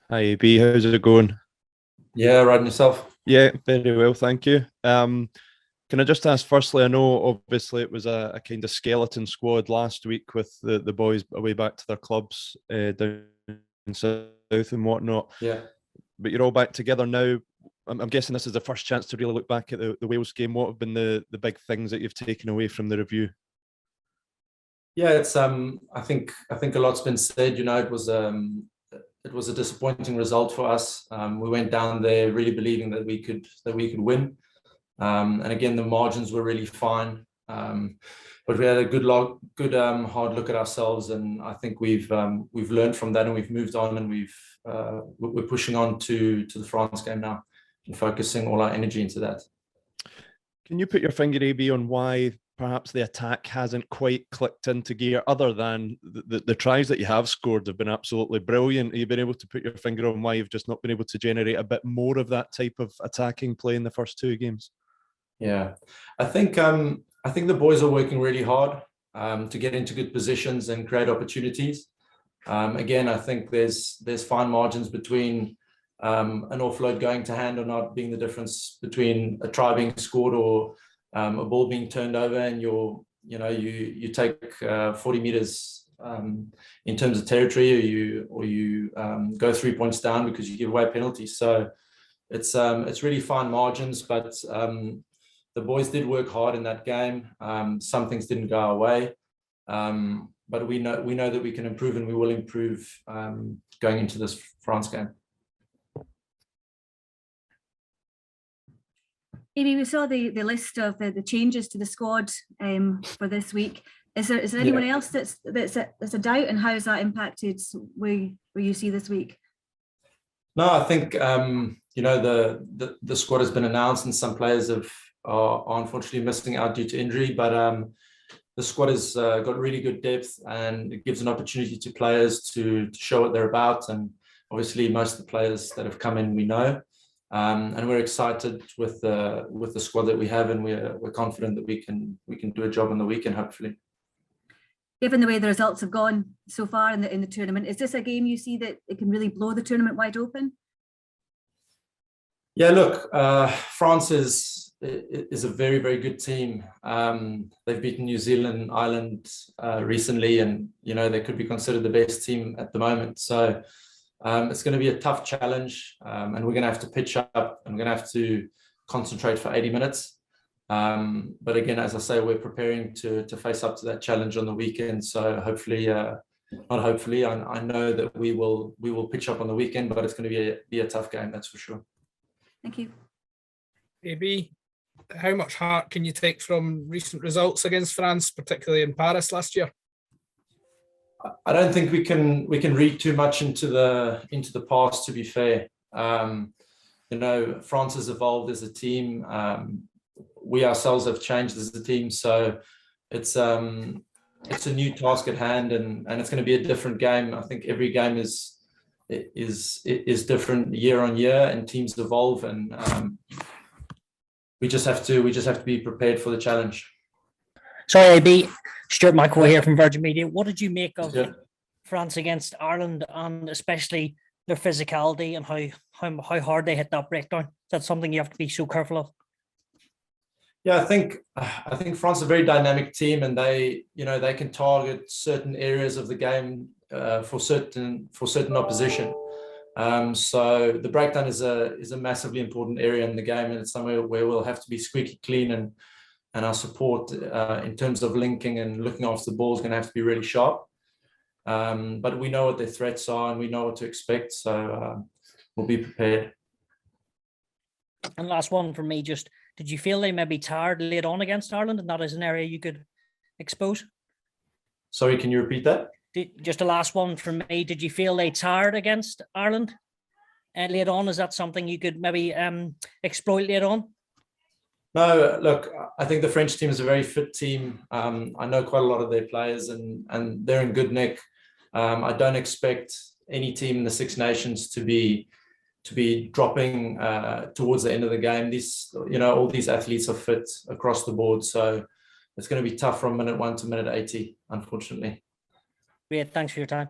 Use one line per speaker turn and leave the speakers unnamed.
Hi AB, how's it going?
Yeah, right, and yourself.
Yeah, very well, thank you. Can I just ask firstly, I know obviously it was a kind of skeleton squad last week with the boys away back to their clubs down south and whatnot,
Yeah.
but you're all back together now. I'm guessing this is the first chance to really look back at the Wales game. What have been the big things that you've taken away from the review?
Yeah, it's I think a lot's been said. It was a disappointing result for us. We went down there really believing that we could win. And again, the margins were really fine. But we had a good hard look at ourselves, and I think we've learned from that, and we've moved on, and we're pushing on to the France game now and focusing all our energy into that.
Can you put your finger, AB, on why perhaps the attack hasn't quite clicked into gear, other than the tries that you have scored have been absolutely brilliant? Have you been able to put your finger on why you've just not been able to generate a bit more of that type of attacking play in the first two games?
Yeah, I think the boys are working really hard to get into good positions and create opportunities. Again, I think there's fine margins between an offload going to hand or not being the difference between a try being scored or a ball being turned over, and you take 40 meters in terms of territory, or you go 3 points down because you give away penalties. So it's really fine margins, but the boys did work hard in that game. Some things didn't go our way, but we know that we can improve, and we will improve going into this France game.
Amy, we saw the list of the changes to the squad for this week. Is there anyone else that's a doubt, and how has that impacted where you see this week?
No, I think the squad has been announced, and some players are unfortunately missing out due to injury. But the squad has got really good depth, and it gives an opportunity to players to show what they're about. And obviously, most of the players that have come in, we know. And we're excited with the squad that we have, and we're confident that we can do a job on the weekend, hopefully.
Given the way the results have gone so far in the tournament, is this a game you see that it can really blow the tournament wide open?
Yeah, look, France is a very, very good team. They've beaten New Zealand, Ireland recently, and they could be considered the best team at the moment. So it's going to be a tough challenge, and we're going to have to pitch up, and we're going to have to concentrate for 80 minutes. But again, as I say, we're preparing to face up to that challenge on the weekend. So hopefully, not hopefully, I know that we will pitch up on the weekend, but it's going to be a tough game, that's for sure.
Thank you.
AB, how much heart can you take from recent results against France, particularly in Paris last year?
I don't think we can read too much into the past, to be fair. France has evolved as a team. We ourselves have changed as a team, so it's a new task at hand, and it's going to be a different game. I think every game is different year on year, and teams evolve, and we just have to be prepared for the challenge.
Sorry, AB. Stuart Michael here from Virgin Media. What did you make of France against Ireland, and especially their physicality and how hard they hit that breakdown? Is that something you have to be so careful of?
Yeah, I think France is a very dynamic team, and they can target certain areas of the game for certain opposition. So the breakdown is a massively important area in the game, and it's somewhere where we'll have to be squeaky clean, and our support in terms of linking and looking after the ball is going to have to be really sharp. But we know what their threats are, and we know what to expect, so we'll be prepared.
And last one from me, just did you feel they maybe tired late on against Ireland, and that is an area you could expose?
Sorry, can you repeat that?
Just the last one from me, did you feel they tired against Ireland late on? Is that something you could maybe exploit later on?
No, look, I think the French team is a very fit team. I know quite a lot of their players, and they're in good nick. I don't expect any team in the Six Nations to be dropping towards the end of the game. All these athletes are fit across the board, so it's going to be tough from minute 1 to minute 80, unfortunately.
Great, thanks for your time.